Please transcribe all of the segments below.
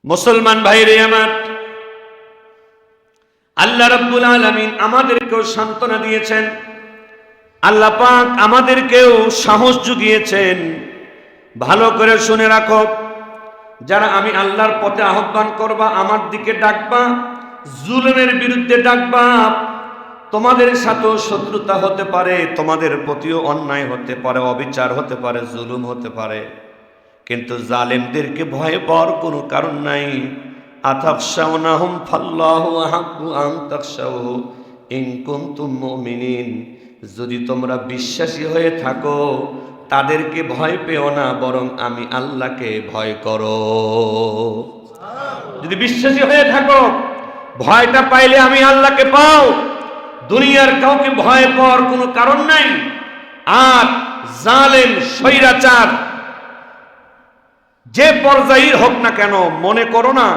মুসলমান ভাইরে আমার, আল্লাহ রাব্বুল আলামিন আমাদেরকেও সান্ত্বনা দিয়েছেন। আল্লাহ পাক আমাদেরকেও সাহস জুগিয়েছেন। ভালো করে শুনে রাখো, যারা আমি আল্লাহর পথে আহ্বান করবা, আমার দিকে ডাকবা, জুলুমের বিরুদ্ধে ডাকবা, তোমাদের সাথেও শত্রুতা হতে পারে, তোমাদের প্রতিও অন্যায় হতে পারে, অবিচার হতে পারে, জুলুম হতে পারে, কিন্তু জালেমদেরকে ভয় পাওয়ার কোনো কারণ নাই। আতাখশাউনাহুম ফাল্লাহু আহাক্কু আন তাখশাউহু ইন কুনতুম মুমিনিন। যদি তোমরা বিশ্বাসী হয়ে থাকো, তাদেরকে ভয় পেও না, বরং আমি আল্লাহকে ভয় করো। যদি বিশ্বাসী হয়ে থাকো, ভয়টা পাইলে আমি আল্লাহকে পাও, দুনিয়ার কাউকে ভয় পাওয়ার কোনো কারণ নাই। আর জালেম, স্বৈরাচার যে পর্যায়ের হোক না কেন, মনে করো না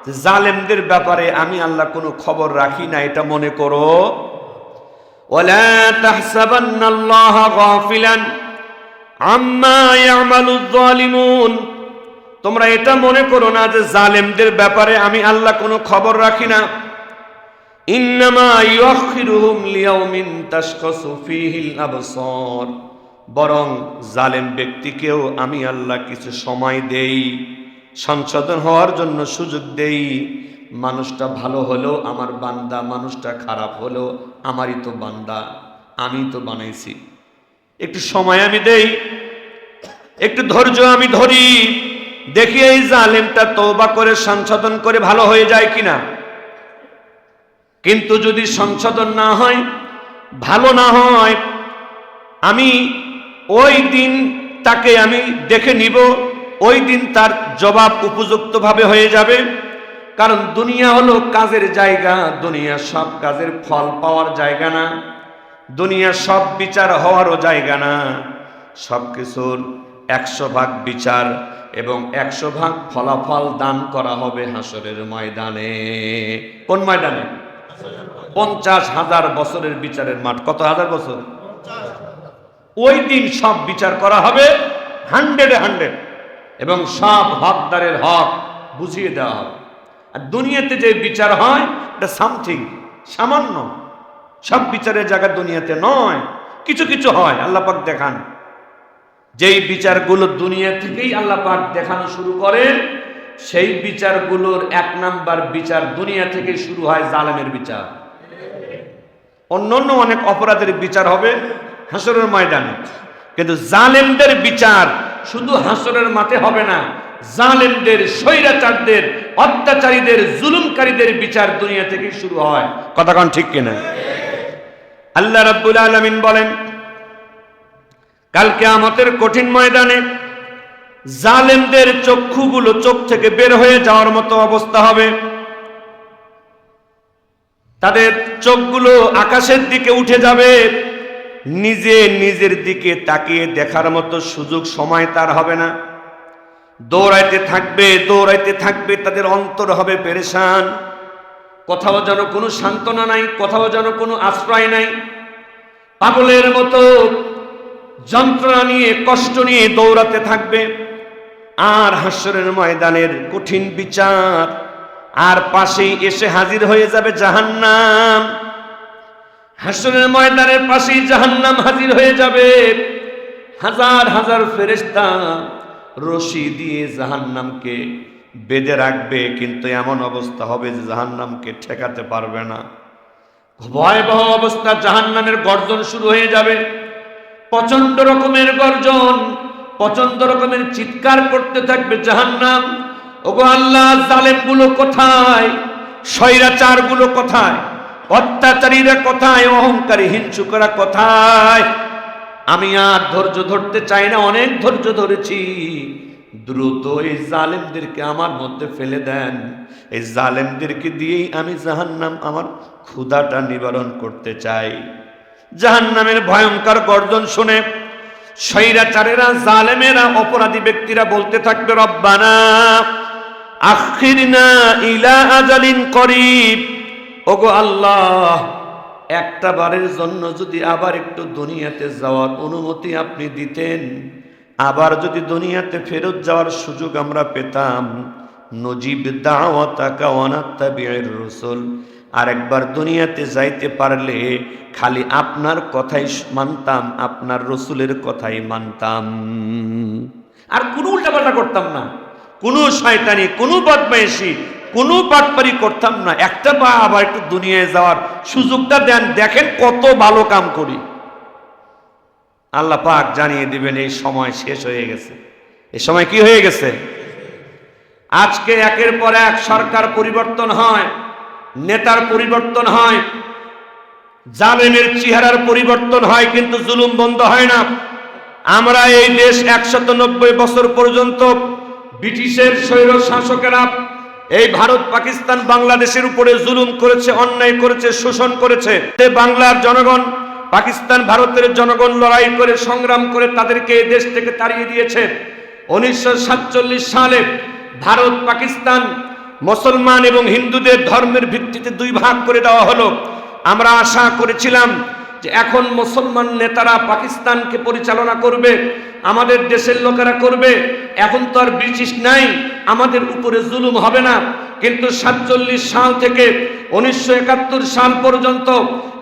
যে জালেমদের ব্যাপারে আমি আল্লাহ কোনো খবর রাখি না, এটা মনে করো। ওয়ালা তাহসাবান্নাল্লাহা গাফিলান আম্মা ইয়ামালুয যালিমুন। তোমরা এটা মনে করো না যে জালেমদের ব্যাপারে আমি আল্লাহ কোনো খবর রাখি না। ইন্নামা ইউআখিরুহুম লিয়াউমিন তাশখাসু ফীহিল আবসার। বরং জালেম ব্যক্তিকেও আমি আল্লাহ কিছু সময় দেই, সংশোধন হওয়ার জন্য সুযোগ দেই। মানুষটা ভালো হলেও আমার বান্দা, মানুষটা খারাপ হলেও আমারই তো বান্দা, আমি তো বানাইছি। একটু সময় আমি দেই, একটু ধৈর্য আমি ধরি, দেখি এই জালেমটা তওবা করে সংশোধন করে ভালো হয়ে যায় কিনা। কিন্তু যদি সংশোধন না হয়, ভালো না হয়, আমি ওই দিন তাকে আমি দেখে নিব, ওই দিন তার জবাব উপযুক্তভাবে হয়ে যাবে। কারণ দুনিয়া হলো কাজের জায়গা, দুনিয়া সব কাজের ফল পাওয়ার জায়গা না, দুনিয়া সব বিচার হওয়ারও জায়গা না। সব কিছুর 100 ভাগ বিচার এবং 100 ভাগ ফলাফল দান করা হবে হাসরের ময়দানে। কোন ময়দানে? 50,000 বছরের বিচারের মাঠ। কত হাজার বছর? ওই দিন সব বিচার করা হবে 100 এবং সব হকদারের হক বুঝিয়ে দেওয়া হবে। আর দুনিয়াতে যে বিচার হয় এটা সামথিং, সামান্য। সব বিচারের জায়গা দুনিয়াতে নয়, কিছু কিছু হয়। আল্লাহ পাক দেখান যেই বিচারগুলো দুনিয়া থেকেই আল্লাহ পাক দেখানো শুরু করেন, সেই বিচারগুলোর 1 নাম্বার বিচার দুনিয়া থেকে শুরু হয়, জালেমের বিচার। অন্যান্য অনেক অপরাধের বিচার হবে হাসরের ময়দানে, কিন্তু জালেমদের বিচার শুধু হাসরের মাঠে হবে না। জালেমদের, স্বৈরাচারদের, অত্যাচারীদের, জুলুমকারীদের বিচার দুনিয়া থেকে শুরু হয়। কথা কোন ঠিক কিনা? আল্লাহ রাব্বুল আলামিন বলেন, কাল কিয়ামতের কঠিন ময়দানে জালেমদের চক্ষুগুলো চোখ থেকে বের হয়ে যাওয়ার মতো অবস্থা হবে। তাদের চোখগুলো আকাশের দিকে উঠে যাবে, নিজে নিজের দিকে তাকিয়ে দেখার মতো সুযোগ সময় তার হবে না। দৌড়াইতে থাকবে, দৌড়াইতে থাকবে, তাদের অন্তর হবে পেরেশান। কোথাও যেন কোনো সান্ত্বনা নাই, কোথাও যেন কোনো আশ্রয় নাই। পাগলের মতো যন্ত্রণা নিয়ে, কষ্ট নিয়ে দৌড়াতে থাকবে। আর হাসরের ময়দানের কঠিন বিচার, আর পাশেই এসে হাজির হয়ে যাবে জাহান্নাম। হাসরের ময়দানের পাশেই জাহান্নাম হাজির হয়ে যাবে। হাজার হাজার ফেরেশতা রশি দিয়ে জাহান্নামকে বেঁধে রাখবে, কিন্তু এমন অবস্থা হবে যে জাহান্নামকে ঠেকাতে পারবে না। ভয়াবহ অবস্থা, জাহান্নামের গর্জন শুরু হয়ে যাবে। প্রচন্ড রকমের গর্জন, প্রচন্ড রকমের চিৎকার করতে থাকবে জাহান্নাম। ওগো আল্লাহ, জালেমগুলো কোথায়? স্বৈরাচারগুলো কোথায়? অত্যাচারীরা কোথায়? অহংকারী হিংসুকরা কোথায়? আমি আর ধৈর্য ধরতে চাই না, অনেক ধৈর্য ধরেছি। দ্রুত এই জালেমদেরকে আমার মধ্যে ফেলে দেন। এই জালেমদেরকে দিয়েই আমি জাহান্নাম, আমার ক্ষুধাটা নিবারণ করতে চাই। জাহান্নামের ভয়ঙ্কর গর্জন শুনে স্বৈরাচারেরা, জালেমেরা, অপরাধী ব্যক্তিরা বলতে থাকবে, রব্বানা আখিরনা ইলা আজালিন করিব। ওগো আল্লাহ, একটা বারের জন্য যদি আবার একটু দুনিয়াতে যাওয়ার অনুমতি আপনি দিতেন, আবার যদি দুনিয়াতে ফেরত যাওয়ার সুযোগ আমরা পেতাম, নজিব দাওয়াতাকা ওয়া নাত্তাবিউর রাসূল। আরেকবার দুনিয়াতে যাইতে পারলে খালি আপনার কথাই মানতাম, আপনার রসুলের কথাই মানতাম, আর কোনো উল্টাপাল্টা করতাম না, কোনো শয়তানি, কোনো বদমাইশি, কোনো বাটপারি করতাম না। একটা বা আবার একটু দুনিয়ায় যাওয়ার সুযোগটা দেন, দেখেন কত ভালো কাম করি। আল্লাহ পাক জানিয়ে দিবেন এই সময় শেষ হয়ে গেছে। এই সময় কি হয়ে গেছে? আজকে একের পর এক সরকার পরিবর্তন হয়, নেতার পরিবর্তন হয়, জালেমের চেহারার পরিবর্তন হয়, কিন্তু জুলুম বন্ধ হয় না। আমরা এই দেশ 190 বছর পর্যন্ত ব্রিটিশের স্বৈর শাসকেরা এই ভারত, পাকিস্তান, বাংলাদেশের উপরে জুলুম করেছে, অন্যায় করেছে, শোষণ করেছে। বাংলার জনগণ, পাকিস্তান, ভারতের জনগণ লড়াই করে, সংগ্রাম করে তাদেরকে এই দেশ থেকে তাড়িয়ে দিয়েছে। 1947 সালে ভারত, পাকিস্তান মুসলমান এবং হিন্দুদের ধর্মের ভিত্তিতে দুই ভাগ করে দেওয়া হলো। আমরা আশা করেছিলাম যে এখন মুসলমান নেতারা পাকিস্তানকে পরিচালনা করবে, আমাদের দেশের লোকেরা করবে, এখন তো আর ব্রিটিশ নাই, আমাদের উপরে জুলুম হবে না। কিন্তু 47 সাল থেকে 1971 সাল পর্যন্ত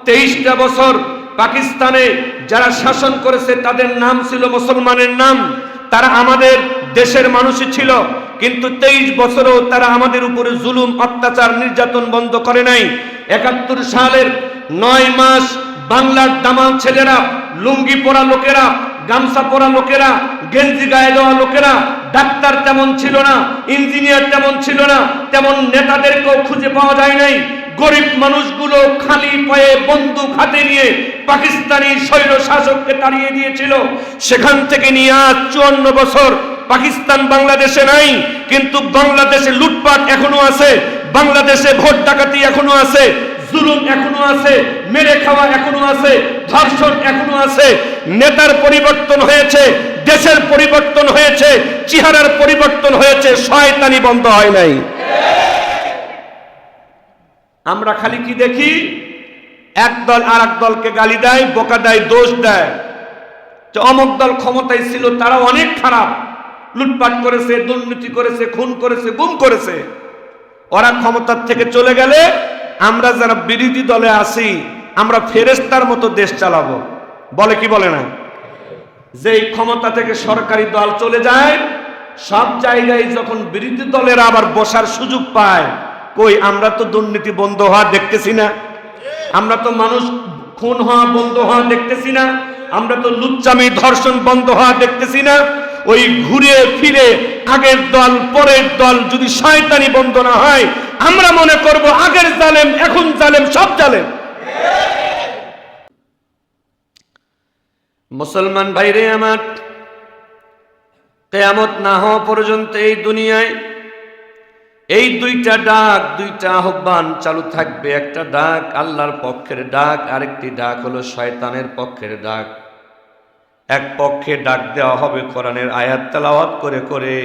23টা বছর পাকিস্তানে যারা শাসন করেছে তাদের নাম ছিল মুসলমানের নাম, তারা আমাদের দেশের মানুষই ছিল, কিন্তু 23 বছরও তারা আমাদের উপরে জুলুম, অত্যাচার, নির্যাতন বন্ধ করে নাই। 71 সালের 9 মাস বাংলার দামাল ছেলেরা, লুঙ্গি পরা লোকেরা, গামছা পরা লোকেরা, গেঞ্জি গায়ে দেওয়া লোকেরা, ডাক্তার তেমন ছিল না, ইঞ্জিনিয়ার তেমন ছিল না, তেমন নেতাদেরকেও খুঁজে পাওয়া যায় নাই। গরিব মানুষগুলো খালি পায়ে বন্দুক হাতে নিয়ে পাকিস্তানি স্বৈর শাসককে তাড়িয়ে দিয়েছিল। সেখান থেকে নিয়ে আজ 54 বছর পাকিস্তান বাংলাদেশে নাই, কিন্তু বাংলাদেশে লুটপাট এখনো আছে, বাংলাদেশে ভোট ডাকাতি এখনো আছে, জুলুম এখনো আছে, মেরে খাওয়া এখনো আছে, ধর্ষণ এখনো আছে। নেতার পরিবর্তন হয়েছে, দেশের পরিবর্তন হয়েছে, চেহারার পরিবর্তন হয়েছে, শয়তানি বন্ধ হয় নাই। আমরা খালি কি দেখি? এক দল আর এক দলকে গালি দেয়, বোকা দেয়, দোষ দেয় যে অমুক দল ক্ষমতায় ছিল, তারা অনেক খারাপ, লুটপাট করেছে, দুর্নীতি করেছে, খুন করেছে, গুম করেছে। ওরা ক্ষমতার থেকে চলে গেলে আমরা যারা বিরোধী দলে আছি, আমরা ফেরেশতার মতো দেশ চালাবো, বলে কি বলে না? যেই ক্ষমতা থেকে সরকারি দল চলে যায়, সব জায়গায় যখন বিরোধী দলের আবার বসার সুযোগ পায়, কই আমরা তো দুর্নীতি বন্ধ হওয়া দেখতেছি না, আমরা তো মানুষ খুন হওয়া বন্ধ হওয়া দেখতেছি না, আমরা তো লুচ্চামি, ধর্ষণ বন্ধ হওয়া দেখতেছি না। ওই ঘুরে ফিরে আগের দল পরের দল, যদি শয়তানি বন্ধ না হয়, আমরা মনে করব আগের জালেম এখন জালেম, সব জালেম। মুসলমান ভাইরে আমার, কিয়ামত না হওয়া পর্যন্ত এই দুনিয়ায় এই দুইটা ডাক, দুইটা আহ্বান চালু থাকবে। একটা ডাক আল্লাহর পক্ষের ডাক, আরেকটি ডাক হলো শয়তানের পক্ষের ডাক। এক পক্ষে ডাক দেওয়া হবে কোরআনের আয়াত তেলাওয়াত করে করে,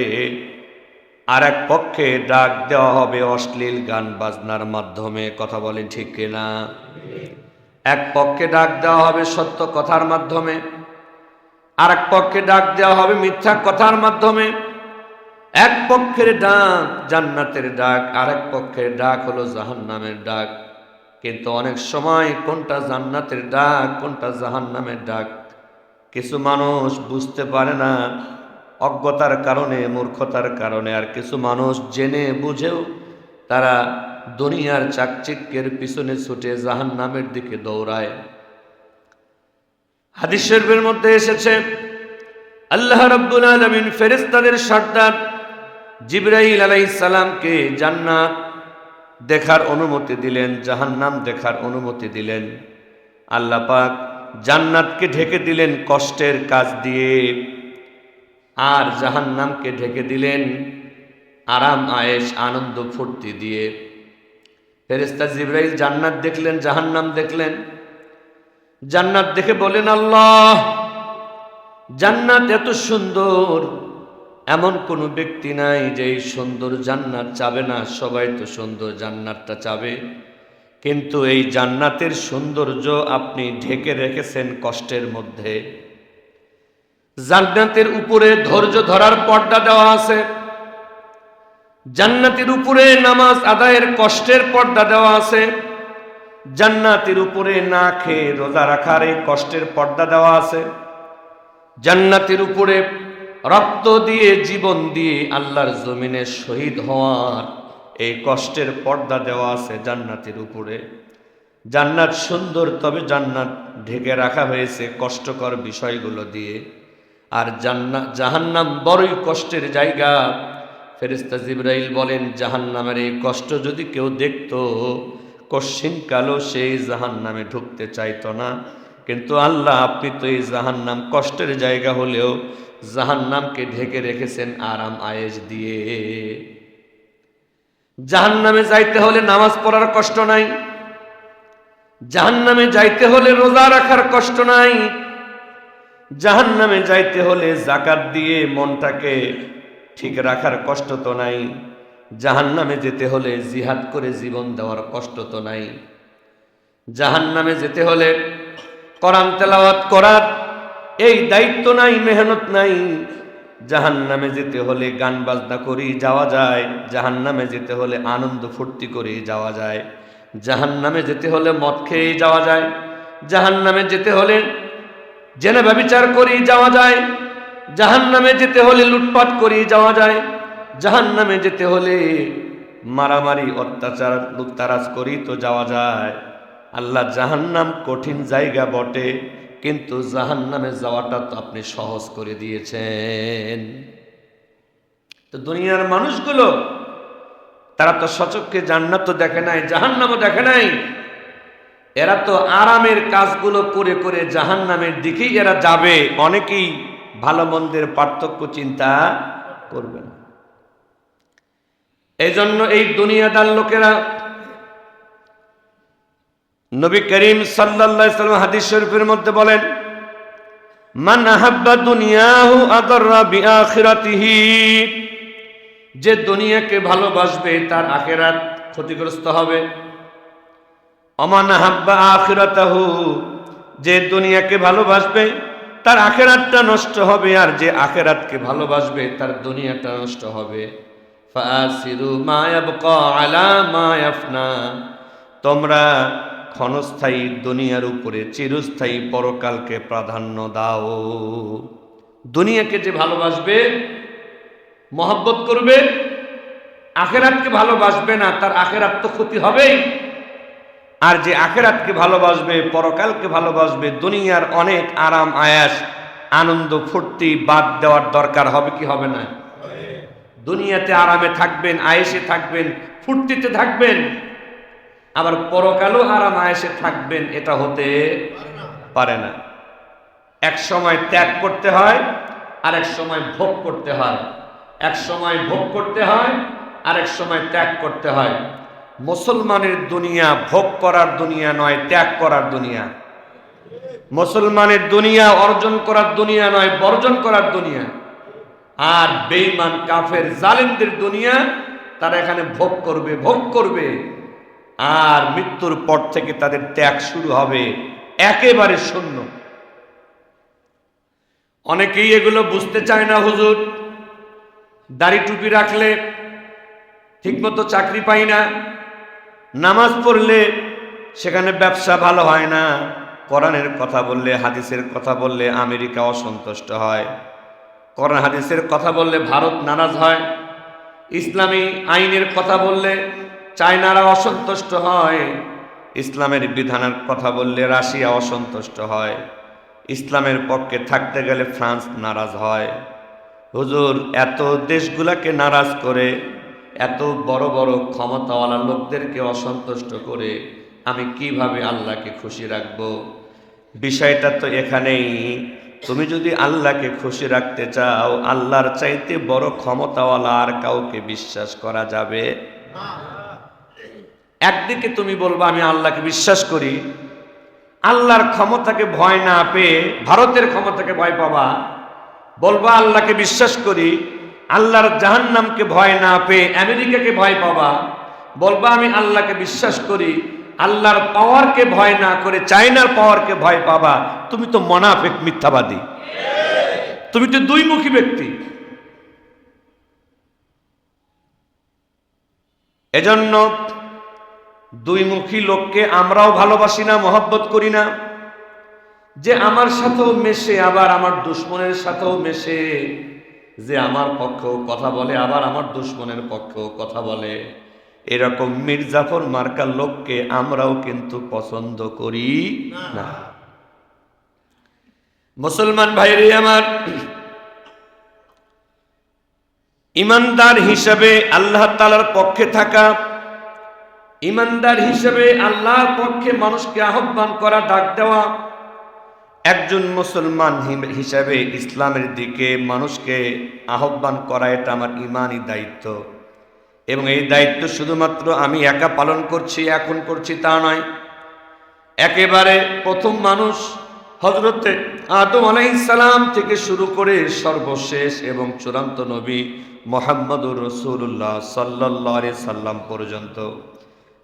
আর এক পক্ষে ডাক দেওয়া হবে অশ্লীল গান বাজনার মাধ্যমে। কথা বলেন ঠিক কিনা? এক পক্ষে ডাক দেওয়া হবে সত্য কথার মাধ্যমে, আর এক পক্ষে ডাক দেওয়া হবে মিথ্যা কথার মাধ্যমে। এক পক্ষের ডাক জান্নাতের ডাক, আর এক পক্ষের ডাক হলো জাহান্নামের ডাক। কিন্তু অনেক সময় কোনটা জান্নাতের ডাক, কোনটা জাহান্নামের ডাক কিছু মানুষ বুঝতে পারে না, অজ্ঞতার কারণে, মূর্খতার কারণে। আর কিছু মানুষ জেনে বুঝেও তারা দুনিয়ার চাকচিক্যের পিছনে ছুটে জাহান্নামের দিকে দৌড়ায়। হাদিস শরীফের মধ্যে এসেছে, আল্লাহ রাব্বুল আলামিন ফেরেশতাদের সর্দার জিবরাইল আলাইহিস সালামকে জান্নাত দেখার অনুমতি দিলেন, জাহান্নাম দেখার অনুমতি দিলেন। আল্লাহ পাক জান্নাতকে ঢেকে দিলেন কষ্টের কাজ দিয়ে, আর জাহান্নামকে ঢেকে দিলেন আরাম আয়েশ, আনন্দ ফুর্তি দিয়ে। ফেরেশতা জিবরাইল জান্নাত দেখলেন, জাহান্নাম দেখলেন। জান্নাত দেখে বলেন, আল্লাহ, জান্নাত এত সুন্দর, এমন কোন ব্যক্তি নাই যে এই সুন্দর জান্নাত চাবে না। সবাই তো সুন্দর জান্নাতটা চাবে, কিন্তু এই জান্নাতের সৌন্দর্য আপনি ঢেকে রেখেছেন কষ্টের মধ্যে। জান্নাতের উপরে ধৈর্য ধরার পর্দা দেওয়া আছে, জান্নাতের উপরে নামাজ আদায়ের কষ্টের পর্দা দেওয়া আছে। জান্নাতের উপরে না খেয়ে রোজা রাখার এই কষ্টের পর্দা দেওয়া আছে। জান্নাতের উপরে রক্ত দিয়ে জীবন দিয়ে আল্লাহর জমিনে শহীদ হওয়ার এই কষ্টের পর্দা দেওয়া আছে জান্নাতের উপরে। জান্নাত সুন্দর, তবে জান্নাত ঢেকে রাখা হয়েছে কষ্টকর বিষয়গুলো দিয়ে। আর জাহান্নাম বড়ই কষ্টের জায়গা। ফেরেশতা জিবরাইল বলেন, জাহান্নামের এই কষ্ট যদি কেউ দেখতো কশ্চিনকালও সেই জাহান্নামে ঢুকতে চাইতো না। কিন্তু আল্লাহ, আপনি তো এই জাহান্নাম কষ্টের জায়গা হলেও জাহান্নামকে ঢেকে রেখেছেন আরাম আয়েশ দিয়ে। জাহান্নামে যাইতে হলে নামাজ পড়ার কষ্ট নাই, জাহান্নামে যাইতে হলে রোজা রাখার কষ্ট নাই, জাহান্নামে যাইতে হলে যাকাত দিয়ে মনটাকে ঠিক রাখার কষ্ট তো নাই, জাহান্নামে যেতে হলে জিহাদ করে জীবন দেওয়ার কষ্ট তো নাই, জাহান্নামে যেতে হলে কোরআন তেলাওয়াত করার এই দায়িত্ব নাই, মেহনত নাই। জাহান্নামে যেতে হলে গান বাজনা করেই যাওয়া যায়, জাহান্নামে যেতে হলে আনন্দ ফুর্তি করেই যাওয়া যায়, জাহান্নামে যেতে হলে মদ খেয়েই যাওয়া যায়, জাহান্নামে যেতে হলে জেনা ব্যভিচার করেই যাওয়া যায়, জাহান্নামে যেতে হলে লুটপাট করেই যাওয়া যায়, জাহান্নামে যেতে হলে মারামারি অত্যাচার লুটতারাজ করেই তো যাওয়া যায়। আল্লাহ, জাহান্নাম কঠিন জায়গা বটে, কিন্তু জাহান্নামে যাওয়াটা তো আপনি সহজ করে দিয়েছেন। তো দুনিয়ার মানুষগুলো তারা তো সচক্ষে জান্নাত তো দেখে নাই, জাহান্নামও দেখে নাই। এরা তো আরামের কাজগুলো করে করে জাহান্নামের দিকেই এরা যাবে। অনেকেই ভালো মন্দের পার্থক্য চিন্তা করবে না। এই জন্য এই দুনিয়াদার লোকেরা, নবী করিম সাল্লাল্লাহু আলাইহি ওয়াসাল্লাম হাদিস শরীফের মধ্যে বলেন, মান আহাব্বা দুনিয়াহু আদাররা বিআখিরাতিহি, যে দুনিয়াকে ভালোবাসবে তার আখিরাত ক্ষতিগ্রস্ত হবে। অমান আহাব্বা আখিরাতাহু, যে দুনিয়াকে ভালোবাসবে তার আখিরাতটা নষ্ট হবে, আর যে আখিরাতকে ভালোবাসবে তার দুনিয়াটা নষ্ট হবে। ফাসিরু মা ইয়াবকা আলা মা ইয়াফনা, তোমরা ক্ষণস্থায়ী দুনিয়ার উপরে চিরস্থায়ী পরকালকে প্রাধান্য দাও। দুনিয়াকে যে ভালোবাসবে, মহব্বত করবে, আখিরাতকে ভালোবাসবে না, তার আখিরাত তো ক্ষতি হবেই। আর যে আখিরাতকে ভালোবাসবে, পরকালকে ভালোবাসবে, দুনিয়ার অনেক আরাম আয়াস আনন্দ ফুর্তি বাদ দেওয়ার দরকার হবে কি হবে না? দুনিয়াতে আরামে থাকবেন, আয়েশে থাকবেন, ফুর্তিতে থাকবেন, আবার পরকালও আরাম আয়েশে থাকবেন, এটা হতে পারে না। এক সময় ত্যাগ করতে হয়, আর এক সময় ভোগ করতে হয়। এক সময় ভোগ করতে হয়, আর এক সময় ত্যাগ করতে হয়। মুসলমানের দুনিয়া ভোগ করার দুনিয়া নয়, ত্যাগ করার দুনিয়া। মুসলমানের দুনিয়া অর্জন করার দুনিয়া নয়, বর্জন করার দুনিয়া। আর বেঈমান কাফের জালেমদের দুনিয়া, তারা এখানে ভোগ করবে, ভোগ করবে, আর মৃত্যুর পর থেকে তাদের ত্যাগ শুরু হবে একেবারে শূন্য। অনেকেই এগুলো বুঝতে চায় না। হুজুর, দাড়ি টুপি রাখলে ঠিকমতো চাকরি পাই না, নামাজ পড়লে সেখানে ব্যবসা ভালো হয় না, কোরআনের কথা বললে, হাদিসের কথা বললে আমেরিকা অসন্তুষ্ট হয়, কোরআন হাদিসের কথা বললে ভারত নারাজ হয়, ইসলামী আইনের কথা বললে চায়নারা অসন্তুষ্ট হয়, ইসলামের বিধানের কথা বললে রাশিয়া অসন্তুষ্ট হয়, ইসলামের পক্ষে থাকতে গেলে ফ্রান্স নারাজ হয়। হুজুর, এত দেশগুলাকে নারাজ করে, এত বড় বড় ক্ষমতাওয়ালা লোকদেরকে অসন্তুষ্ট করে আমি কিভাবে আল্লাহকে খুশি রাখব? বিষয়টা তো এখানেই। তুমি যদি আল্লাহকে খুশি রাখতে চাও, আল্লাহর চাইতে বড় ক্ষমতাওয়ালা আর কাউকে বিশ্বাস করা যাবে না। একদিকে তুমি বলবা আমি আল্লাহকে বিশ্বাস করি, আল্লাহর ক্ষমতাকে ভয় না পেয়ে ভারতের ক্ষমতাকে ভয় পাবা। বলবা আল্লাহকে বিশ্বাস করি, আল্লাহর জাহান্নামকে ভয় না পেয়ে আমেরিকাকে ভয় পাবা। বলবা আমি আল্লাহকে বিশ্বাস করি, আল্লাহর পাওয়ারকে ভয় না করে চায়নার পাওয়ারকে ভয় পাবা। তুমি তো মুনাফিক, মিথ্যাবাদী, তুমি তো দুইমুখী ব্যক্তি। এজন্য দুইমুখী লোককে আমরাও ভালোবাসি না, মহব্বত করি না, যে আমার সাথেও মেশে আবার আমার দুশ্মনের সাথেও মেশে, যে আমার পক্ষেও কথা বলে আবার আমার দুশ্মনের পক্ষেও কথা বলে। এরকম মির্জাফর মার্কার লোককে আমরাও কিন্তু পছন্দ করি না। মুসলমান ভাইরে আমার, ইমানদার হিসাবে আল্লাহ তাআলার পক্ষে থাকা, ইমানদার হিসাবে আল্লাহর পক্ষে মানুষকে আহ্বান করা, ডাক দেওয়া, একজন মুসলমান হিসাবে ইসলামের দিকে মানুষকে আহ্বান করা, এটা আমার ঈমানি দায়িত্ব। এবং এই দায়িত্ব শুধুমাত্র আমি একা পালন করছি, এখন করছি তা নয়। একেবারে প্রথম মানুষ হযরতে আদম আলাইহিস সালাম থেকে শুরু করে সর্বশেষ এবং চূড়ান্ত নবী মুহাম্মদুর রাসূলুল্লাহ সাল্লাল্লাহু আলাইহি সাল্লাম পর্যন্ত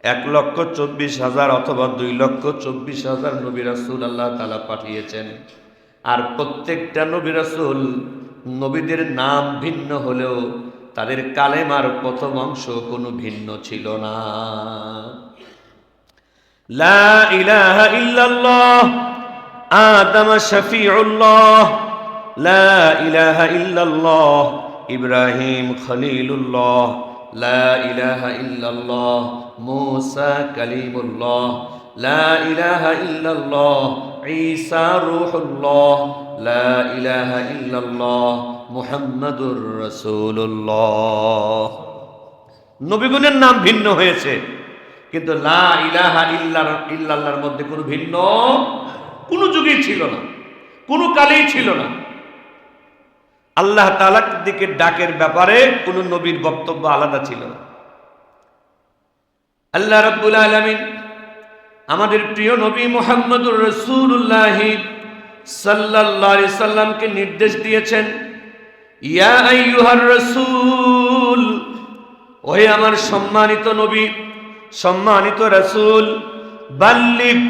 1,24,000 অথবা 2,24,000 নবী রাসূল আল্লাহ তাআলা পাঠিয়েছেন। আর প্রত্যেকটা নবী রাসূল, নবীদের নাম ভিন্ন হলেও তাদের কালেমার প্রথম অংশ কোনো ভিন্ন ছিল না। লা ইলাহা ইল্লাল্লাহ আদম শফিউল্লাহ, লা ইলাহা ইল্লাল্লাহ ইব্রাহিম খলিলুল্লাহ, লা ইলাহা ইল্লাল্লাহ মুসা কালিমুল্লাহ, লা ইলাহা ইল্লাল্লাহ ঈসা রূহুল্লাহ, লা ইলাহা ইল্লাল্লাহ মুহাম্মাদুর রাসূলুল্লাহ। নবীগণের নাম ভিন্ন হয়েছে, কিন্তু লা ইলাহা ইল্লাল্লাহর মধ্যে কোনো ভিন্ন কোনো যুগেই ছিল না, কোনো কালেই ছিল না। আল্লাহ তাআলার দিকে ডাকের ব্যাপারে কোন নবীর বক্তব্য আলাদা ছিল না। আল্লাহ রাব্বুল আলামিন আমাদের প্রিয় নবী মুহাম্মদুর রাসূলুল্লাহ সাল্লাল্লাহু আলাইহি সাল্লামকে নির্দেশ দিয়েছেন, ইয়া আইয়ুহার রাসূল, ওহে আমার সম্মানিত নবী, সম্মানিত রাসূল, বাল্লিগ,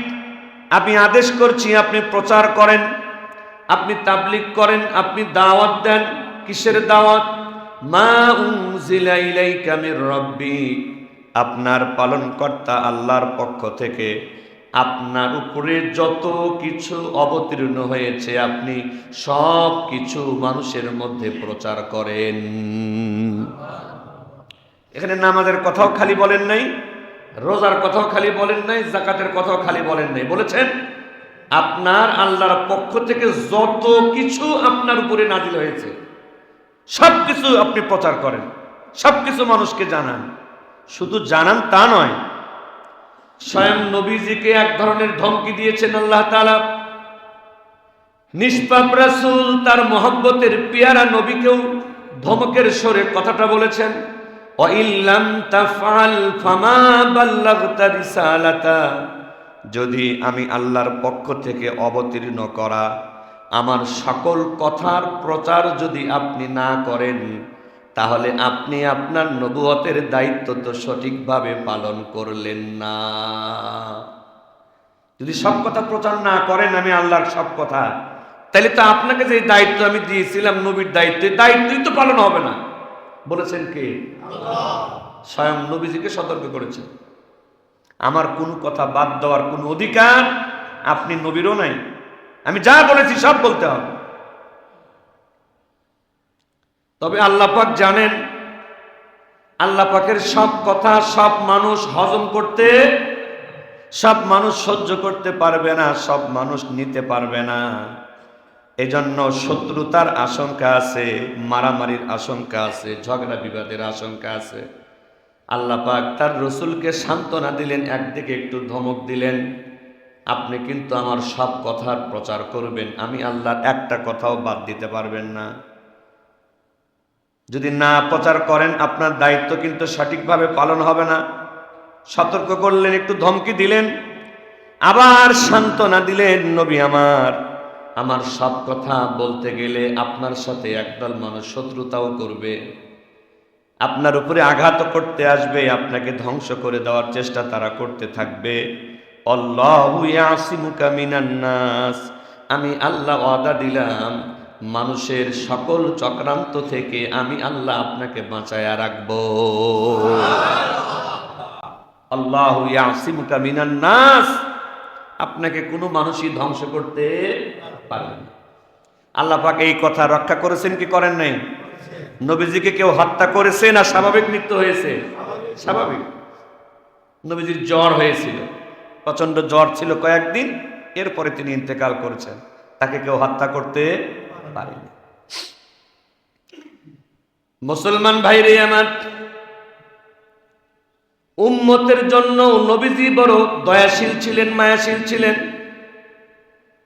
আমি আদেশ করছি আপনি প্রচার করেন, আপনি তাবলীগ করেন, আপনি দাওয়াত দেন। কিসের দাওয়াত? মা উনজিলা ইলাইকা মির রাব্বিক, আপনার পালনকর্তা আল্লাহর পক্ষ থেকে আপনার উপরে যত কিছু অবতীর্ণ হয়েছে আপনি সব কিছু মানুষের মধ্যে প্রচার করেন। এখানে নামাজের কথাও খালি বলেন নাই, রোজার কথাও খালি বলেন নাই, যাকাতের কথাও খালি বলেন নাই, বলেছেন আপনার আল্লাহর পক্ষ থেকে যত কিছু আপনার উপরে নাজিল হয়েছে সবকিছু আপনি প্রচার করেন, সবকিছু মানুষকে জানান। শুধু জানান তা নয়, স্বয়ং নবীজিকে এক ধরনের ধমকি দিয়েছেন আল্লাহ তাআলা। নিষ্পাপ রাসূল তার মহব্বতের পেয়ারা নবীকেও ধমকের স্বরে কথাটা বলেছেন, ওয়া ইল্লাম তাফআল ফামা বাল্লাগতা রিসালাতা, যদি আমি আল্লাহর পক্ষ থেকে অবতীর্ণ করা আমার সকল কথার প্রচার যদি আপনি না করেন, তাহলে আপনি আপনার নবুয়তের দায়িত্ব তো সঠিকভাবে পালন করলেন না। যদি সব কথা প্রচার না করেন আমি আল্লাহর সব কথা, তাহলে তো আপনাকে যে দায়িত্ব আমি দিয়েছিলাম নবীর দায়িত্ব, দায়িত্বই তো পালন হবে না। বলেছেন কে? আল্লাহ। স্বয়ং নবীজিকে সতর্ক করেছেন, আমার কোনো কথা বাদ দেওয়ার কোনো অধিকার আপনি নবীরও নাই, আমি যা বলেছি সব বলতে হবে। তবে আল্লাহ পাক জানেন, আল্লাহ পাকের সব কথা সব মানুষ হজম করতে, সব মানুষ সহ্য করতে পারবে না, সব মানুষ নিতে পারবে না। এজন্য শত্রুতার আশঙ্কা আছে, মারামারির আশঙ্কা আছে, ঝগড়া বিবাদের আশঙ্কা আছে। আল্লাহ পাক তার রসুলকে সান্ত্বনা দিলেন, একদিকে একটু ধমক দিলেন, আপনি কিন্তু আমার সব কথার প্রচার করবেন, আমি আল্লাহর একটা কথাও বাদ দিতে পারবেন না। যদি না প্রচার করেন আপনার দায়িত্ব কিন্তু সঠিকভাবে পালন হবে না। সতর্ক করলেন, একটু ধমকি দিলেন, আবার সান্ত্বনা দিলেন, নবী আমার সব কথা বলতে গেলে আপনার সাথে একদল মানুষ শত্রুতাও করবে, আপনার উপরে আঘাত করতে আসবে, আপনাকে ধ্বংস করে দেওয়ার চেষ্টা তারা করতে থাকবে। আল্লাহু ইয়াসিমুকা মিনান নাস, আমি আল্লাহ ওয়াদা দিলাম মানুষের সকল চক্রান্ত থেকে আমি আল্লাহ আপনাকে বাঁচায়া রাখবো। ওয়াল্লাহু ইয়াসিমুকা মিনান নাস, আপনাকে কোনো মানুষই ধ্বংস করতে পারবে না। আল্লাহ পাক এই কথা রক্ষা করেছেন কি করেন নাই? নবীজিকে কেউ হত্যা করেছে না স্বাভাবিক মৃত্যু হয়েছে? স্বাভাবিক। নবীজির জ্বর হয়েছিল, প্রচন্ড জ্বর ছিল কয়েকদিন, এরপরে তিনি ইন্তেকাল করেছেন, তাকে কেউ হত্যা করতে পারেনি। মুসলমান ভাইরে আমার, উম্মতের জন্য নবীজি বড় দয়াশীল ছিলেন, মায়াশীল ছিলেন।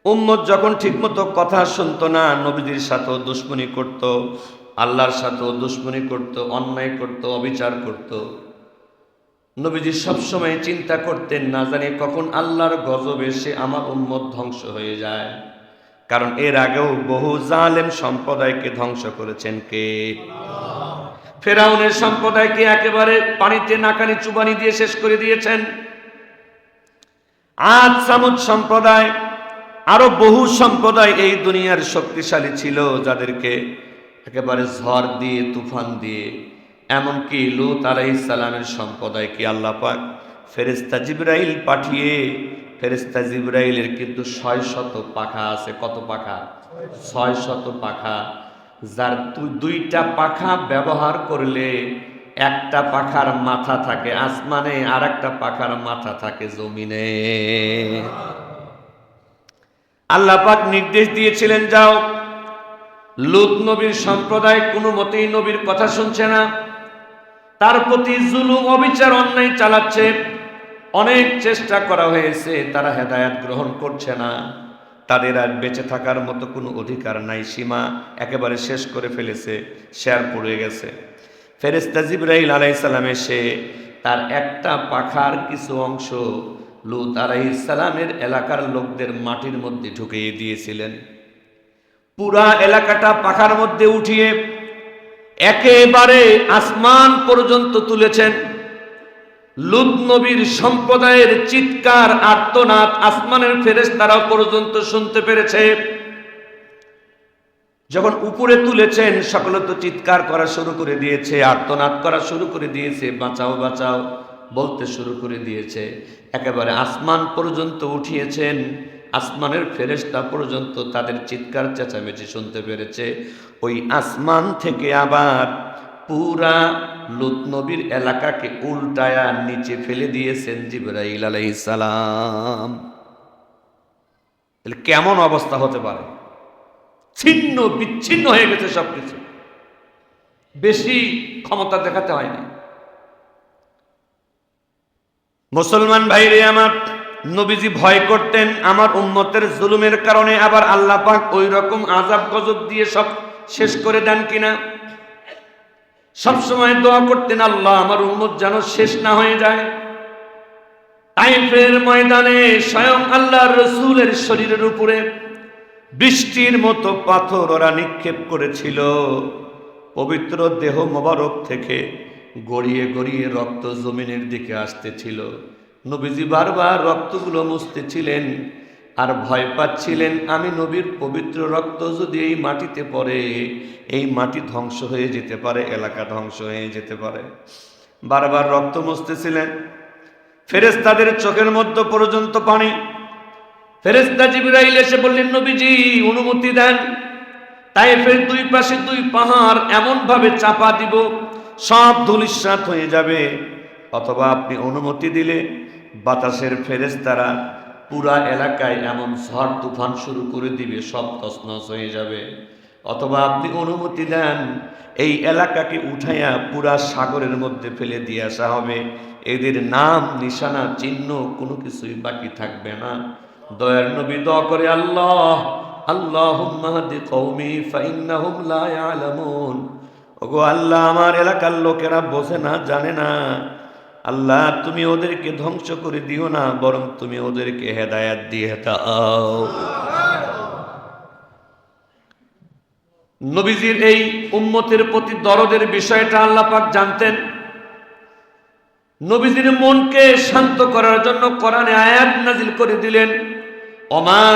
উম্মত যখন ঠিকমতো কথা শুনতো না, নবীজির সাথেও দুশমনি করত, আল্লাহর সাথেও দুশমনি করত, অন্যায় করত, অবিচার করত। নবীজি সবসময় চিন্তা করতেন, না জানি কখন আল্লাহর গজব এসে আমার উম্মত ধ্বংস হয়ে যায়। কারণ এর আগেও বহু জালেম সম্প্রদায়কে ধ্বংস করেছেন কে? ফেরাউনের সম্প্রদায়কে একেবারে পানিতে নাকানি চুবানি দিয়ে শেষ করে দিয়েছেন। আদ সামুদ সম্প্রদায়, আরো বহু সম্প্রদায় এই দুনিয়ার শক্তিশালী ছিল, যাদেরকে একেবারে ঝড় দিয়ে, তুফান দিয়ে, এমনকি লূত আলাইহিস সালামের সম্প্রদায়কে আল্লাহ পাক ফেরেশতা জিবরাইল পাঠিয়ে, ফেরেশতা জিবরাইলের কিন্তু 600 পাখা আছে। কত পাখা? 600 পাখা। যার দুইটা পাখা ব্যবহার করলে একটা পাখার মাথা থাকে আসমানে, আর একটা পাখার মাথা থাকে জমিনে। আল্লাহ পাক নির্দেশ দিয়েছিলেন, যাও, লূত নবীর সম্প্রদায় কোনো মতেই নবীর কথা শুনছে না, তার প্রতি জুলুম, অবিচার, অন্যায় চালাচ্ছে। অনেক চেষ্টা করা হয়েছে, তারা হেদায়েত গ্রহণ করছে না, তাদের আর বেঁচে থাকার মতো কোনো অধিকার নাই, সীমা একেবারে শেষ করে ফেলেছে, শের পড়ে গেছে। ফেরেশতা জিবরাইল আলাইহিস সালাম এসে তার একটা পাখার কিছু অংশ লূত আলাইহিস সালামের এলাকার লোকদের মাটির মধ্যে ঢুকিয়ে দিয়েছিলেন। পুরা এলাকাটা পাখার মধ্যে উঠিয়ে একেবারে আসমান পর্যন্ত তুলেছেন। লূত নবীর সম্প্রদায়ের চিৎকার, আর্তনাদ আসমানের ফেরেশতারা পর্যন্ত শুনতে পেরেছে। যখন উপরে তুলেছেন, সকলে তো চিৎকার করা শুরু করে দিয়েছে, আর্তনাদ করা শুরু করে দিয়েছে, বাঁচাও বাঁচাও বলতে শুরু করে দিয়েছে। একেবারে আসমান পর্যন্ত উঠিয়েছেন, আসমানের ফেরেশতা পর্যন্ত তাদের চিৎকার চেঁচামেচি শুনতে পেরেছে। ওই আসমান থেকে আবার পুরা লূত নবীর এলাকাকে উল্টায়া নিচে ফেলে দিয়েছেন জিবরাইল আলাইহিস সালাম। তাহলে কেমন অবস্থা হতে পারে? ছিন্ন বিচ্ছিন্ন হয়ে গেছে সবকিছু। বেশি ক্ষমতা দেখাতে হয়নি। মুসলমান ভাইরে আমার, নবীজি ভয় করতেন আমার উম্মতের জুলুমের কারণে আবার আল্লাহ পাক ওই রকম আযাব গজব দিয়ে সব শেষ করে দেন কিনা। সবসময় দোয়া করতেন, আল্লাহ আমার উম্মত যেন শেষ না হয়ে যায়। তাইফের ময়দানে স্বয়ং আল্লাহর রাসূলের শরীরের উপরে বৃষ্টির মতো পাথর ওরা নিক্ষেপ করেছিল। পবিত্র দেহ মোবারক থেকে গড়িয়ে গড়িয়ে রক্ত জমিনের দিকে আসতেছিল। নবীজি বারবার রক্তগুলো মুছতেছিলেন আর ভয় পাচ্ছিলেন, আমি নবীর পবিত্র রক্ত যদি এই মাটিতে পড়ে, এই মাটি ধ্বংস হয়ে যেতে পারে, এলাকা ধ্বংস হয়ে যেতে পারে। বারবার রক্ত মুছতেছিলেন। ফেরেশতাদের চোখের মধ্যে পর্যন্ত পানি। ফেরেশতা জিবরাইল এসে বললেন, নবীজি অনুমতি দেন, তাইফের দুই পাশে দুই পাহাড় এমন ভাবে চাপা দিব সব ধূলিসাৎ হয়ে যাবে, অথবা আপনি অনুমতি দিলে বাতাসের ফেরেশতারা পুরা এলাকায় এমন ঝড় তুফান শুরু করে দিবে, সব তছনছ হয়ে যাবে, অথবা আপনি অনুমতি দেন এই এলাকাকে উঠাইয়া পুরা সাগরের মধ্যে ফেলে দিয়ে আসা হবে, এদের নাম নিশানা চিহ্ন কোনো কিছুই বাকি থাকবে না। দয়ার নবী দোয়া করে, আল্লাহ আল্লাহুম্মা হাদি কওমি ফাইন্নাহুম লা ইয়ালামুন। ওগো আল্লাহ, আমার এলাকার লোকেরা বোঝে না, জানে না, আল্লাহ তুমি ওদেরকে ধ্বংস করে দিও না, বরং তুমি ওদেরকে হেদায়েত দিয়ে দাও। নবীজির এই উম্মতের প্রতি দরদের বিষয়টা আল্লাহ পাক জানতেন। নবীজির মনকে শান্ত করার জন্য কোরআনে আয়াত নাজিল করে দিলেন, ওমা